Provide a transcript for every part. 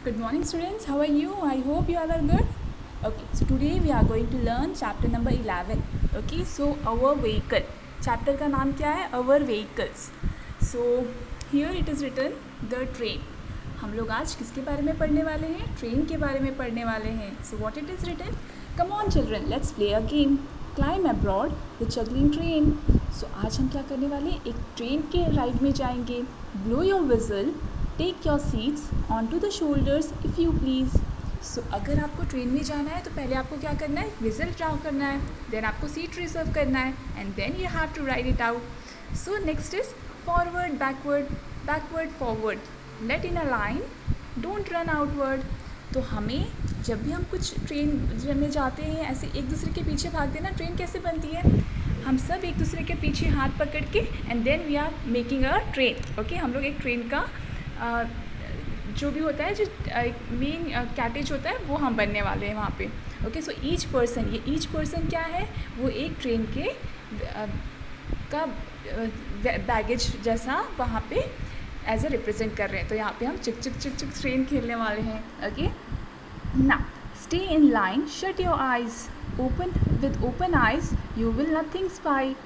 Good morning students, how are you? I hope you all are good. Okay, so today we are going to learn chapter number 11. Okay, so our vehicle. Chapter का नाम क्या है? Our vehicles. So here it is written the train. हम लोग आज किसके बारे में पढ़ने वाले हैं? ट्रेन के बारे में पढ़ने वाले हैं. So what it is written? Come on children, let's play a game. Climb aboard the juggling train. So आज हम क्या करने वाले हैं? एक ट्रेन के राइड में जाएंगे. Blow your whistle. Take your seats on to the shoulders if you please. So अगर आपको ट्रेन में जाना है तो पहले आपको क्या करना है? विजल ड्राउ करना है, देन आपको सीट रिजर्व करना है and then you have to ride it out. So next is forward backward, backward forward, let in a line, don't run outward. तो हमें जब भी हम कुछ ट्रेन में जाते हैं ऐसे एक दूसरे के पीछे भागते हैं ना, ट्रेन कैसे बनती है? हम सब एक दूसरे के पीछे हाथ पकड़ के and then we are making a train. Okay, हम लोग एक ट्रेन का जो भी होता है, जो मेन कैटेज होता है वो हम बनने वाले हैं वहाँ पे. ओके, सो ईच पर्सन, ये ईच पर्सन क्या है? वो एक ट्रेन के का बैगेज जैसा वहाँ पे एज अ रिप्रेजेंट कर रहे हैं. तो यहाँ पे हम चिक चिक चिक चिक ट्रेन खेलने वाले हैं. ओके, ना stay in line, shut your eyes, open with open eyes you will nothing spy.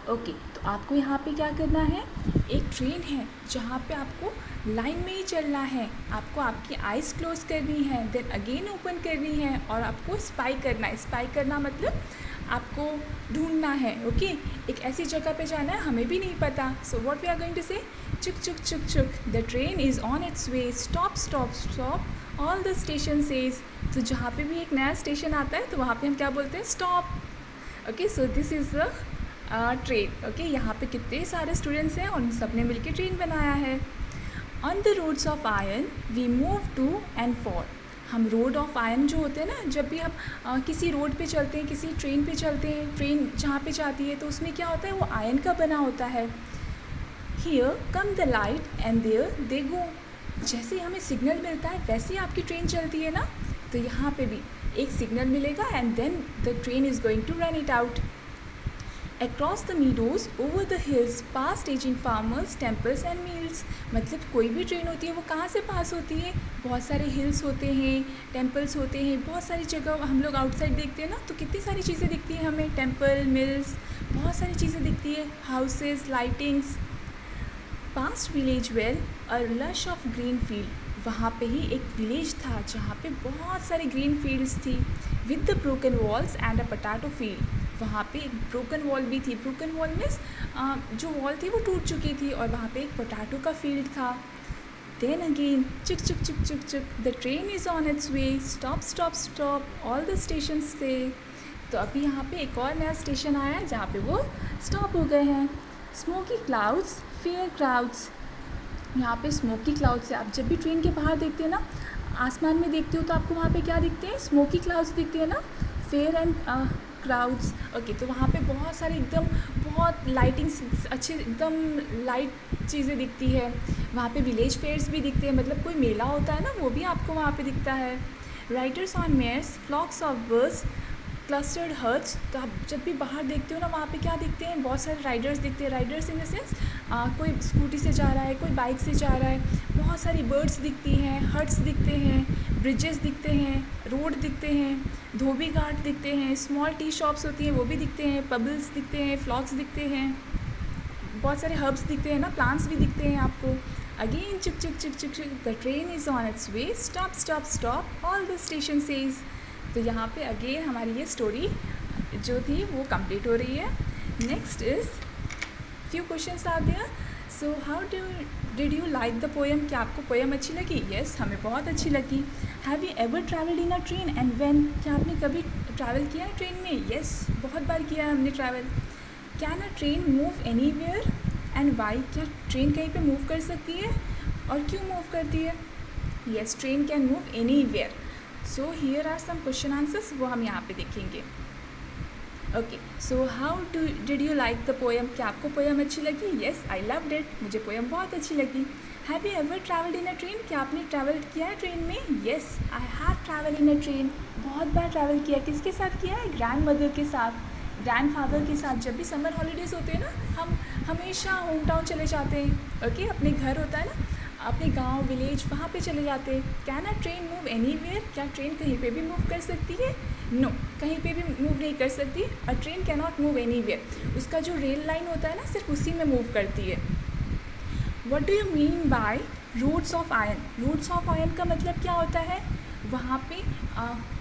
Okay, तो आपको यहाँ पे क्या करना है? एक ट्रेन है जहाँ पे आपको लाइन में ही चलना है. आपको आपकी आइज़ क्लोज करनी है, देन अगेन ओपन करनी है और आपको स्पाई करना है. स्पाई करना मतलब आपको ढूंढना है. ओके, एक ऐसी जगह पे जाना है हमें भी नहीं पता. So what we are going to say? चुक चुक चुक चुक, the train is on its way, stop stop stop all the station says. तो जहाँ पे भी एक नया स्टेशन आता है तो वहाँ पे हम क्या बोलते हैं? Stop. Okay, so this is the train. Okay, यहाँ पे कितने सारे स्टूडेंट्स हैं और उन सब ने मिलकर ट्रेन बनाया है. On the roads of iron we move to and fro. हम रोड ऑफ आयरन जो होते हैं ना, जब भी हम किसी रोड पे चलते हैं, किसी ट्रेन पे चलते हैं, ट्रेन जहाँ पे जाती है तो उसमें क्या होता है? वो आयरन का बना होता है. Here come the light and there they go. जैसे ही हमें सिग्नल मिलता है वैसे ही आपकी ट्रेन चलती है ना, तो यहाँ पे भी एक सिग्नल मिलेगा and then the train is going to run it out. Across the meadows, over the hills, past aging farmers, temples and mills. मतलब कोई भी ट्रेन होती है वो कहाँ से पास होती है? बहुत सारे हिल्स होते हैं, टेम्पल्स होते हैं, बहुत सारी जगह हम लोग आउटसाइड देखते हैं ना, तो कितनी सारी चीज़ें दिखती हैं हमें. टेम्पल, मिल्स, बहुत सारी चीज़ें दिखती है, houses, lightings. Past village well a lush of green field. वहाँ पे ही एक विलेज था जहाँ पे बहुत सारी ग्रीन फील्ड्स थी. With the broken walls and a potato field. वहाँ पे एक ब्रोकन वॉल भी थी. ब्रोकन वॉल मीन्स जो वॉल थी वो टूट चुकी थी और वहाँ पे एक पोटैटो का फील्ड था. देन अगेन चुक चुक चुक चुक चुक, the train is on its way, stop stop stop all the station से. तो अभी यहाँ पे एक और नया स्टेशन आया है जहाँ पे वो स्टॉप हो गए हैं. Smoky clouds, fair crowds. यहाँ पे स्मोकी क्लाउड्स है. आप जब भी ट्रेन के बाहर देखते हैं ना, आसमान में देखते हो तो आपको वहाँ पे क्या दिखते हैं? स्मोकी क्लाउड्स दिखते हैं ना, फेयर एंड क्राउड्स. ओके, तो वहाँ पे बहुत सारी एकदम बहुत लाइटिंग्स अच्छे एकदम लाइट चीज़ें दिखती है. वहाँ पे विलेज फेयर्स भी दिखते हैं, मतलब कोई मेला होता है ना, वो भी आपको वहाँ पे दिखता है. Riders on mares, flocks of birds, clustered hearts. तो आप जब भी बाहर देखते हो ना, वहाँ पे क्या दिखते हैं? बहुत सारे राइडर्स दिखते हैं. राइडर्स इन द सेंस कोई स्कूटी से जा रहा है, कोई बाइक से जा रहा है. बहुत सारी बर्ड्स दिखती हैं, हट्स दिखते हैं, ब्रिजेस दिखते हैं, रोड दिखते हैं, धोबी घाट दिखते हैं, स्मॉल टी शॉप्स होती हैं वो भी दिखते हैं, पबल्स दिखते हैं, फ्लॉक्स दिखते हैं, बहुत सारे हर्ब्स दिखते हैं ना, प्लांट्स भी दिखते हैं आपको. अगेन चुक चुक चुक चुक चुक, the train is on its way, stop stop stop all the station says. तो यहाँ पे अगेन हमारी ये स्टोरी जो थी वो कंप्लीट हो रही है. Next is few questions are there. So how did you like the poem? क्या आपको पोएम अच्छी लगी? येस, हमें बहुत अच्छी लगी. Have you ever travelled in a train and when? क्या आपने कभी ट्रैवल किया है ट्रेन में? येस, बहुत बार किया है हमने travel. Can a train move anywhere and why? क्या ट्रेन कहीं पे मूव कर सकती है और क्यों मूव करती है? Yes, train can move anywhere. So here are some question answers, वो हम यहाँ पे देखेंगे. Okay, so how did you like the poem? क्या आपको पोएम अच्छी लगी? Yes, I loved it. मुझे पोएम बहुत अच्छी लगी. Have you ever travelled in a train? क्या आपने ट्रैवल किया है ट्रेन में? Yes, I have travel in a train. बहुत बार ट्रैवल किया. किसके साथ किया है? ग्रैंड मदर के साथ, ग्रैंड फादर के साथ. जब भी समर हॉलीडेज़ होते हैं ना, हम हमेशा होम टाउन चले जाते हैं. ओके, अपने घर होता है ना, अपने गांव विलेज वहाँ पे चले जाते। Can a train move anywhere? क्या ट्रेन कहीं पे भी मूव कर सकती है? नो, कहीं पे भी मूव नहीं कर सकती। अ train can not move anywhere. उसका जो रेल लाइन होता है ना, सिर्फ उसी में मूव करती है। What do you mean by routes of iron? Routes of iron का मतलब क्या होता है? वहाँ पे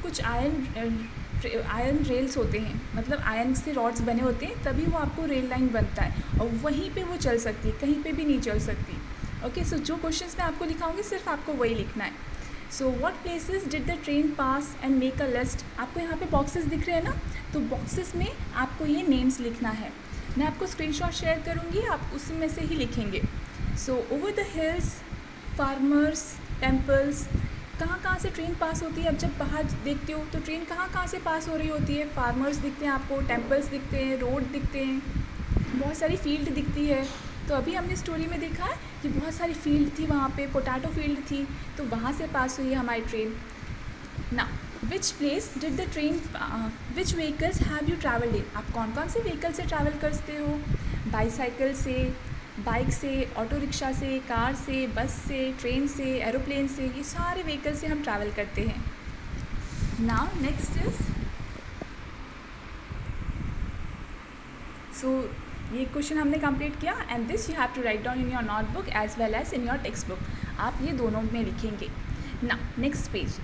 कुछ आयरन रेल्स होते हैं, मतलब आयरन से रॉड्स बने होते हैं, तभी वो आपको रेल लाइन बनता है, और वहीं पे वो चल सकती है, कहीं पे भी नहीं चल सकती। ओके, सो जो क्वेश्चंस मैं आपको लिखाऊंगी सिर्फ आपको वही लिखना है। So what places did the train pass and make a list? आपको यहाँ पे बॉक्सेस दिख रहे हैं ना, तो बॉक्सेस में आपको ये नेम्स लिखना है। मैं आपको स्क्रीनशॉट शेयर करूँगी, आप उसी में से ही लिखेंगे। So over the hills, farmers, temples. कहाँ कहाँ से ट्रेन पास होती है? अब जब बाहर देखते हो तो ट्रेन कहाँ कहाँ से पास हो रही होती है? फार्मर्स दिखते हैं आपको, टेम्पल्स दिखते हैं, रोड दिखते हैं, बहुत सारी फील्ड दिखती है। तो अभी हमने स्टोरी में देखा है कि बहुत सारी फील्ड थी, वहाँ पे पोटैटो फील्ड थी, तो वहाँ से पास हुई है हमारी ट्रेन ना। Which place did the train, which vehicles have you travelled in? आप कौन कौन से व्हीकल से ट्रैवल करते हो? बाईसाइकिल से, बाइक से, ऑटो रिक्शा से, कार से, बस से, ट्रेन से, एरोप्लेन से, ये सारे व्हीकल से हम ट्रैवल करते हैं। नाउ नेक्स्ट इज, सो ये क्वेश्चन हमने कंप्लीट किया, and this you have to write down in your notebook as well as in your textbook. आप ये दोनों में लिखेंगे। Now next page,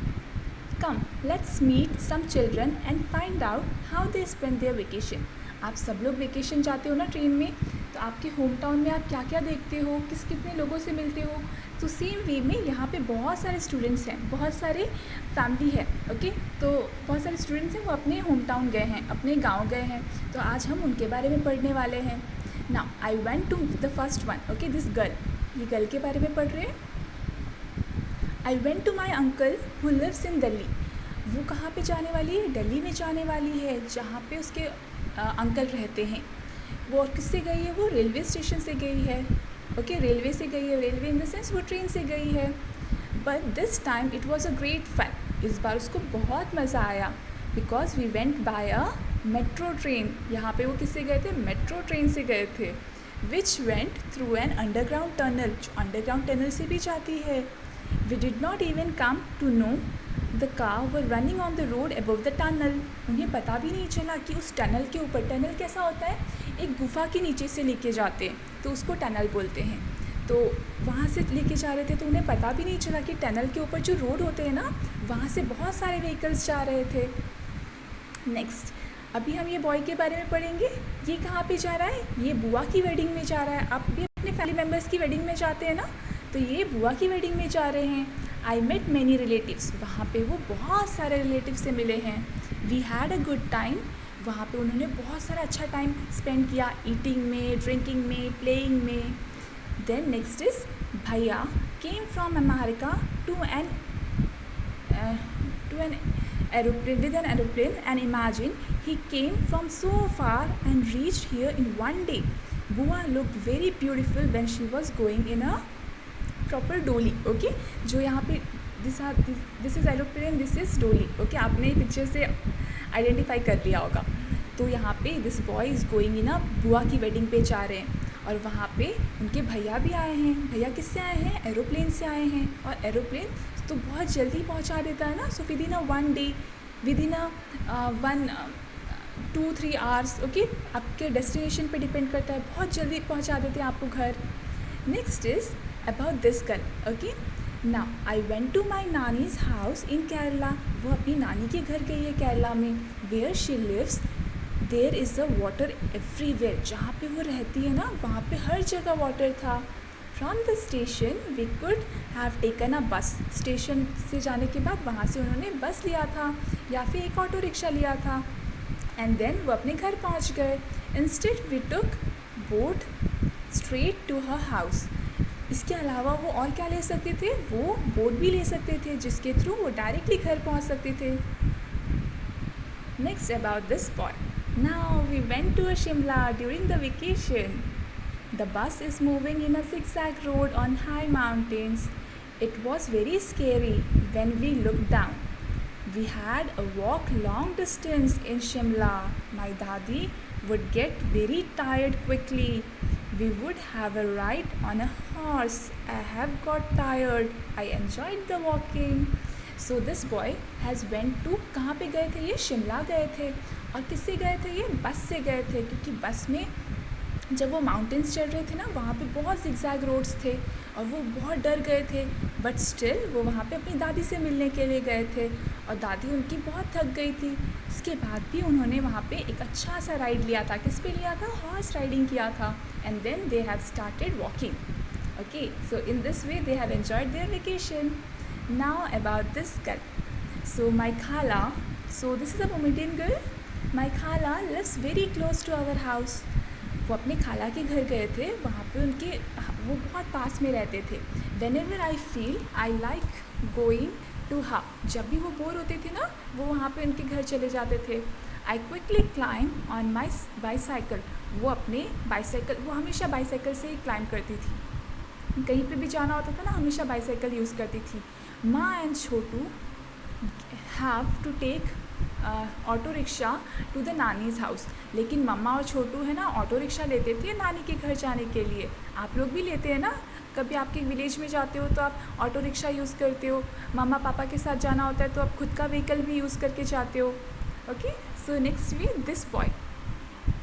come let's meet some children and find out how they spend their vacation. आप सब लोग vacation जाते हो ना ट्रेन में, तो आपके होम टाउन में आप क्या क्या देखते हो, कितने लोगों से मिलते हो? तो सेम वे में यहाँ पे बहुत सारे स्टूडेंट्स हैं, बहुत सारे फैमिली है। ओके, तो बहुत सारे स्टूडेंट्स हैं, वो अपने होम टाउन गए हैं, अपने गांव गए हैं, तो आज हम उनके बारे में पढ़ने वाले हैं। Now I went to the first one. Okay, this girl, ये गर्ल के बारे में पढ़ रहे हैं। I went to my uncle who lives in Delhi. वो कहाँ पे जाने वाली है? दिल्ली में जाने वाली है, जहाँ पे उसके अंकल रहते हैं। वो और किससे गई है? वो रेलवे स्टेशन से गई है। ओके, रेलवे से गई है, रेलवे इन द सेंस वो ट्रेन से गई है। But this time it was a great fun. इस बार उसको बहुत मज़ा आया, because we went by a metro train. यहाँ पे वो किससे गए थे? मेट्रो ट्रेन से गए थे। Which went through an underground tunnel, जो अंडरग्राउंड टनल से भी जाती है। We did not even come to know the car were running on the road above the tunnel. उन्हें पता भी नहीं चला कि उस टनल के ऊपर, टनल कैसा होता है? एक गुफा के नीचे से लेके जाते हैं, तो उसको टनल बोलते हैं। तो वहाँ से लेके जा रहे थे, तो उन्हें पता भी नहीं चला कि टनल के ऊपर जो रोड होते हैं ना, वहाँ से बहुत सारे व्हीकल्स जा रहे थे। नेक्स्ट, अभी हम ये बॉय के बारे में पढ़ेंगे। ये कहाँ पे जा रहा है? ये बुआ की वेडिंग में जा रहा है। आप भी अपने फैमिली मेम्बर्स की वेडिंग में जाते हैं ना, तो ये बुआ की वेडिंग में जा रहे हैं। I met many relatives. वहाँ पे वो बहुत सारे रिलेटिव से मिले हैं। We had a good time. वहाँ पे उन्होंने बहुत सारा अच्छा टाइम स्पेंड किया, ईटिंग में, ड्रिंकिंग में, प्लेइंग में। देन नेक्स्ट इज, भैया came from America to an aeroplane with an aeroplane, and imagine he came from so far and reached here in one day. Bua looked very beautiful when she was going in a proper dolly. Okay, जो यहाँ पे this is aeroplane, this is dolly. Okay, आपने picture से identify कर लिया होगा। तो यहाँ पे this boy is going in, बुआ की वेडिंग पे जा रहे हैं, और वहाँ पे उनके भैया भी आए हैं। भैया किससे आए हैं? एरोप्लेन से आए हैं, और एरोप्लेन तो बहुत जल्दी पहुँचा देता है ना। So within a 1 day, within a 2-3 hours। Okay, आपके डेस्टिनेशन पे डिपेंड करता है, बहुत जल्दी पहुँचा देते हैं आपको घर। Next is about this girl. Okay, now I went to my nani's house in Kerala. वो अपनी नानी के घर गई है केरला में। Where she lives there is a water everywhere. जहाँ पे वो रहती है ना, वहाँ पे हर जगह वाटर था। From the station we could have taken a bus. Station से जाने के बाद वहाँ से उन्होंने बस लिया था, या फिर एक ऑटो रिक्शा लिया था, एंड देन वो अपने घर पहुँच गए। Instead we took boat straight to her house. इसके अलावा वो और क्या ले सकते थे? वो बोट भी ले सकते थे, जिसके थ्रू वो डायरेक्टली घर पहुँच सकते थे। Next about this boy. Now we went to Shimla during the vacation. The bus is moving in a zigzag road on high mountains. It was very scary when we looked down. We had a walk long distance in Shimla. My dadi would get very tired quickly. We would have a ride on a horse. I have got tired. I enjoyed the walking. So this boy has went to, कहाँ पे गए थे ये? शिमला गए थे. और किससे गए थे ये? बस से गए थे, क्योंकि बस में जब वो माउंटेन्स चढ़ रहे थे ना, वहाँ पे बहुत जिगजैग रोड्स थे और वो बहुत डर गए थे. बट स्टिल वो वहाँ पे अपनी दादी से मिलने के लिए गए थे और दादी उनकी बहुत थक गई थी. उसके बाद भी उन्होंने वहाँ पे एक अच्छा सा राइड लिया था. किस पे लिया था? हॉर्स राइडिंग किया था. And then they have started walking. Okay, so in this way they have enjoyed their vacation. Now about this girl. So my khala, so this is a Mohammedan girl. My khala lives very close to our house. वो अपने खाला के घर गए थे. वहाँ पे उनके वो बहुत पास में रहते थे. Whenever I feel I like going to her. जब भी वो बोर होते थे ना, वो वहाँ पे उनके घर चले जाते थे. I quickly climb on my bicycle. वो अपने बाईसाइकिल, वो हमेशा बाईसाइकिल से ही क्लाइम करती थी. कहीं पे भी जाना होता था ना, हमेशा बाईसाइकिल यूज़ करती थी. Maa and Chhotu have to take auto rickshaw to the nani's house. लेकिन मम्मा और छोटू है ना, ऑटो रिक्शा लेते थे नानी के घर जाने के लिए. आप लोग भी लेते हैं ना? कभी आपके विलेज में जाते हो तो आप ऑटो रिक्शा यूज़ करते हो. मम्मा पापा के साथ जाना होता है तो आप खुद का व्हीकल भी यूज़ करके जाते हो. Okay, so next way this boy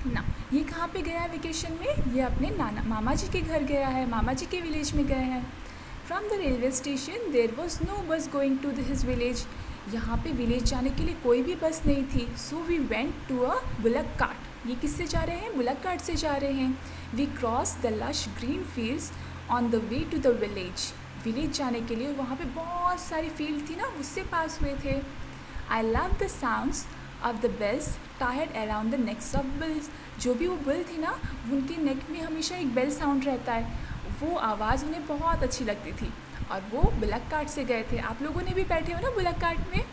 ना, ये कहाँ पे गया है वेकेशन में? ये अपने मामा जी के घर गया है, मामा जी के विलेज में गए हैं. From the railway station there was no bus going to his village. यहाँ पे विलेज जाने के लिए कोई भी बस नहीं थी. So we went to a bullock cart. ये किससे जा रहे हैं? बुलक कार्ट से जा रहे हैं. We cross the lush green fields on the way to the village. Village जाने के लिए वहाँ पे बहुत सारी फील्ड थी ना, उससे पास हुए थे. I love the sounds of the bells tied around the necks of bulls. जो भी वो बिल थी ना, उनके नेक में हमेशा एक बेल साउंड रहता है. वो आवाज़ उन्हें बहुत अच्छी लगती थी और वो बुलक कार्ट से गए थे. आप लोगों ने भी बैठे हो ना बुलक कार्ट में.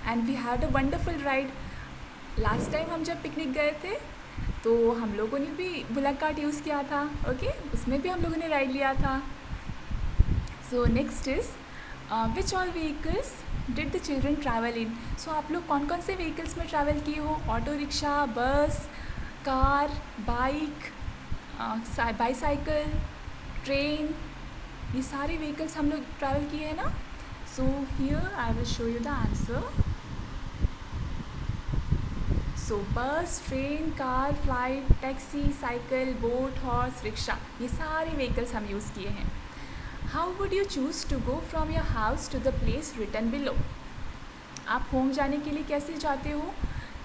And we had a wonderful ride. Last time हम जब पिकनिक गए थे तो हम लोगों ने भी बुलक कार्ट यूज़ किया था. ओके, उसमें भी हम लोगों ने राइड लिया था. So next is which all vehicles did the children travel in. So आप लोग कौन कौन से व्हीकल्स में ट्रैवल किए हो? Auto rickshaw, bus, car, bike, bicycle, train, ये सारे व्हीकल्स हम लोग ट्रैवल किए हैं ना. So here I will show you the answer. So bus, train, car, flight, taxi, cycle, boat, horse, rickshaw, ये सारे व्हीकल्स हम यूज़ किए हैं. How would you choose to go from your house to the place written below. आप home जाने के लिए कैसे जाते हो?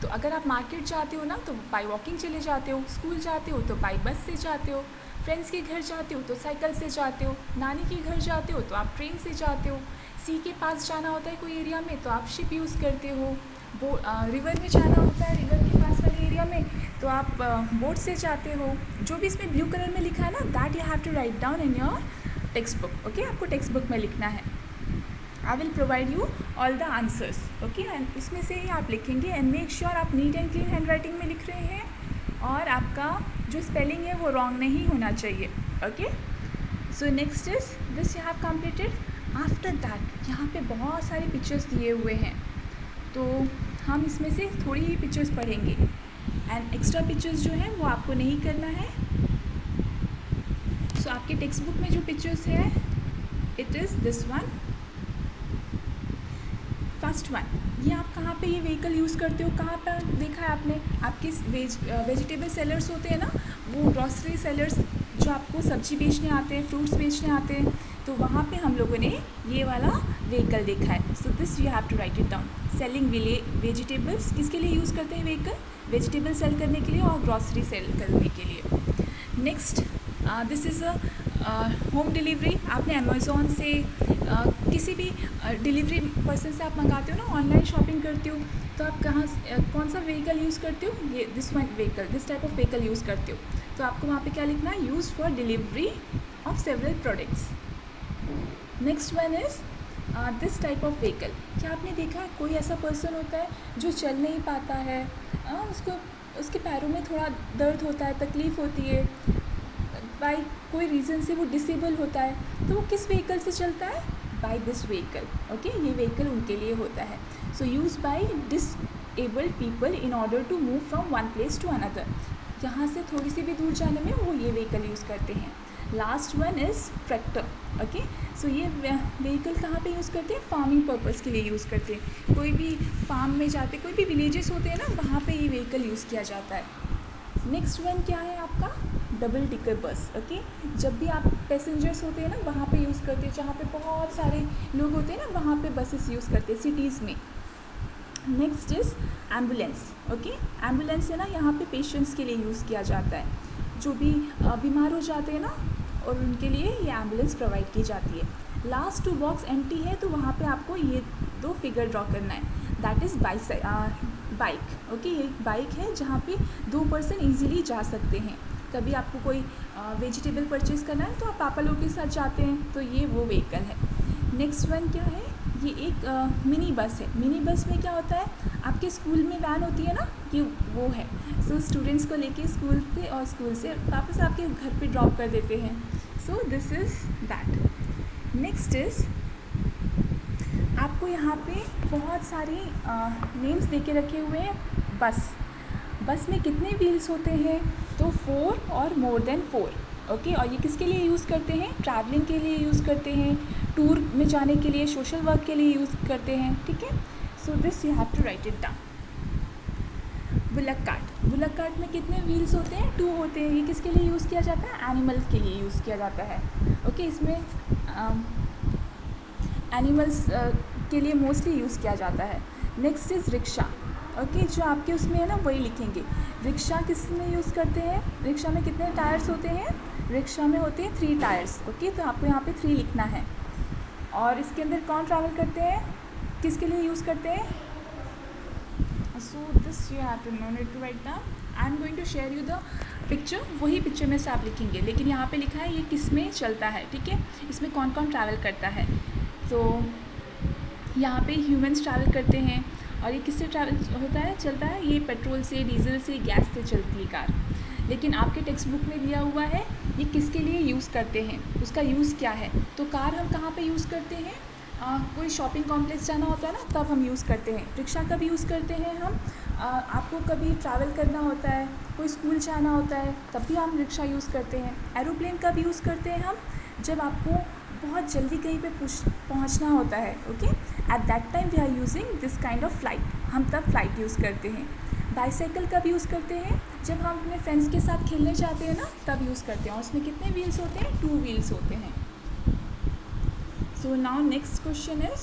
तो अगर आप मार्केट जाते हो ना तो बाई वॉकिंग चले जाते हो. स्कूल जाते हो तो बाई बस से जाते हो. फ्रेंड्स के घर जाते हो तो साइकिल से जाते हो. नानी के घर जाते हो तो आप ट्रेन से जाते हो. सी के पास जाना होता है कोई एरिया में तो आप शिप यूज़ करते हो. रिवर में जाना होता है, रिवर के पास वाले एरिया में, तो आप बोट से जाते हो. जो भी इसमें ब्लू कलर में लिखा है ना, that you have to write down in your textbook. Okay, आपको टेक्स्ट बुक में लिखना है. I will provide you all the answers. Okay, and इसमें से ही आप लिखेंगे. एंड मेक श्योर आप neat and clean handwriting में लिख रहे हैं और आपका जो स्पेलिंग है वो रॉन्ग नहीं होना चाहिए. Okay, so next is this you have completed. After that यहाँ पे बहुत सारे पिक्चर्स दिए हुए हैं, तो हम इसमें से थोड़ी ही पिक्चर्स पढ़ेंगे. एंड एक्स्ट्रा पिक्चर्स जो हैं वो आपको नहीं करना है. सो आपके टेक्स्ट बुक में जो पिक्चर्स है, it is this one. First one, ये आप कहाँ पे ये व्हीकल यूज़ करते हो? कहाँ पर देखा है आपने? आपके वेजिटेबल सेलर्स होते हैं ना, वो ग्रॉसरी सेलर्स जो आपको सब्जी बेचने आते हैं, फ्रूट्स बेचने आते हैं, तो वहाँ पे हम लोगों ने ये वाला व्हीकल देखा है. So this you have to write it down. Selling vegetables किसके लिए यूज़ करते हैं व्हीकल? वेजिटेबल सेल करने के लिए और ग्रॉसरी सेल करने के लिए. Next, this is a home delivery. आपने अमेज़ॉन से किसी भी डिलीवरी पर्सन से आप मंगाते हो ना, ऑनलाइन शॉपिंग करते हो, तो आप कौन सा व्हीकल यूज़ करते हो? ये this one vehicle, this type of vehicle use करते हो. तो आपको वहाँ पे क्या लिखना है? Use for delivery of several products. Next one is this type of vehicle. क्या आपने देखा है कोई ऐसा पर्सन होता है जो चल नहीं पाता है, उसके पैरों में थोड़ा दर्द होता है, तकलीफ़ होती है, बाई कोई रीज़न से वो डिसेबल होता है, तो वो किस व्हीकल से चलता है? By this vehicle. ओके, ये व्हीकल उनके लिए होता है. So use by disabled people in order to move from one place to another. यहाँ से थोड़ी सी भी दूर जाने में वो ये व्हीकल यूज़ करते हैं. Last one is tractor. Okay, so ये व्हीकल कहाँ पे यूज़ करते हैं? फार्मिंग पर्पज़ के लिए यूज़ करते हैं। कोई भी फार्म में जाते, कोई भी विलेजेस होते हैं ना, वहाँ पे ये व्हीकल यूज़ किया जाता है। नेक्स्ट वन क्या है आपका? डबल टिकर बस। ओके, जब भी आप पैसेंजर्स होते हैं ना, वहाँ पे यूज़ करते हैं, जहाँ पे बहुत सारे लोग होते हैं ना, वहाँ पे बसेस यूज़ करते हैं सिटीज़ में। Next is ambulance. Okay, ambulance है ना, यहाँ पे पेशेंट्स के लिए यूज़ किया जाता है, जो भी बीमार हो जाते हैं ना, और उनके लिए ये एम्बुलेंस प्रोवाइड की जाती है। लास्ट 2 बॉक्स एम्प्टी है, तो वहाँ पे आपको ये 2 फिगर ड्रॉ करना है। That is bike. ओके, ये बाइक है जहाँ पे 2 पर्सन ईजिली जा सकते हैं। कभी आपको कोई वेजिटेबल परचेज़ करना है तो आप पापा लोग के साथ जाते हैं, तो ये वो व्हीकल है। नेक्स्ट वन क्या है? ये एक मिनी बस है। मिनी बस में क्या होता है? आपके स्कूल में वैन होती है ना, ये वो है। सो स्टूडेंट्स को लेके स्कूल से और स्कूल से वापस आपके घर पे ड्रॉप कर देते हैं। So this is that. Next is आपको यहाँ पे बहुत सारी नेम्स दे के रखे हुए हैं। बस में कितने व्हील्स होते हैं? तो 4 और मोर देन 4। ओके, और ये किसके लिए यूज़ करते हैं? ट्रैवलिंग के लिए यूज़ करते हैं, टूर में जाने के लिए, सोशल वर्क के लिए यूज़ करते हैं। ठीक है, so this you have to write it down. Bullock cart में कितने व्हील्स होते हैं? 2 होते हैं। ये किसके लिए यूज़ किया जाता है? एनिमल के लिए यूज़ किया जाता है। ओके, इसमें एनिमल्स के लिए मोस्टली यूज़ किया जाता है। Next is rickshaw. ओके, जो आपके उसमें है ना, वही लिखेंगे। रिक्शा किस में यूज़ करते हैं? रिक्शा में कितने टायर्स होते हैं? रिक्शा में होते हैं 3 टायर्स। ओके, तो आपको यहाँ पे 3 लिखना है। और इसके अंदर कौन ट्रैवल करते हैं? किसके लिए यूज़ करते हैं? So this you have to no need to write down. I am going to share you the picture. वही पिक्चर में से आप लिखेंगे, लेकिन यहाँ पे लिखा है ये किस में चलता है। ठीक है, इसमें कौन कौन ट्रैवल करता है। तो यहाँ पे ह्यूमंस ट्रैवल करते हैं। और ये किससे ट्रैवल होता है, चलता है? ये पेट्रोल से, डीजल से, गैस से चलती है कार। लेकिन आपके टेक्स्ट बुक में दिया हुआ है ये किसके लिए यूज़ करते हैं, उसका यूज़ क्या है। तो कार हम कहाँ पे यूज़ करते हैं? कोई शॉपिंग कॉम्प्लेक्स जाना होता है ना, तब हम यूज़ करते हैं। रिक्शा कब यूज़ करते हैं हम? आपको कभी ट्रैवल करना होता है, कोई स्कूल जाना होता है, तब भी हम रिक्शा यूज़ करते हैं। एरोप्लेन कब यूज़ करते हैं हम? जब आपको बहुत जल्दी कहीं पे पहुंचना होता है। Okay, at that time we are using this kind of flight. हम तब फ्लाइट यूज़ करते हैं। बाइसाइकिल कब यूज़ करते हैं? जब हम अपने फ्रेंड्स के साथ खेलने जाते हैं ना, तब यूज़ करते हैं। और उसमें कितने व्हील्स होते हैं? 2 व्हील्स होते हैं। So now next question is,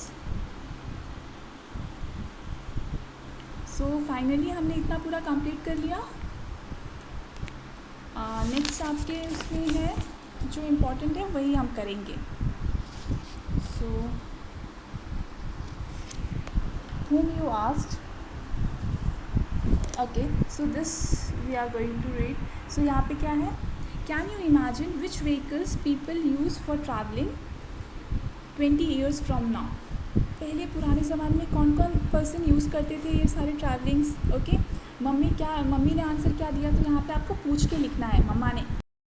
so finally हमने इतना पूरा कंप्लीट कर लिया। नेक्स्ट आपके उसमें है जो इम्पोर्टेंट है वही हम करेंगे। सो whom you asked, okay, so this we are going to read. So यहाँ पे क्या है? Can you imagine which vehicles people use for traveling 20 years from now? पहले पुराने ज़माने में कौन कौन पर्सन यूज़ करते थे ये सारे ट्रैवलिंग्स। ओके, मम्मी ने आंसर क्या दिया, तो यहाँ पे आपको पूछ के लिखना है। मम्मा ने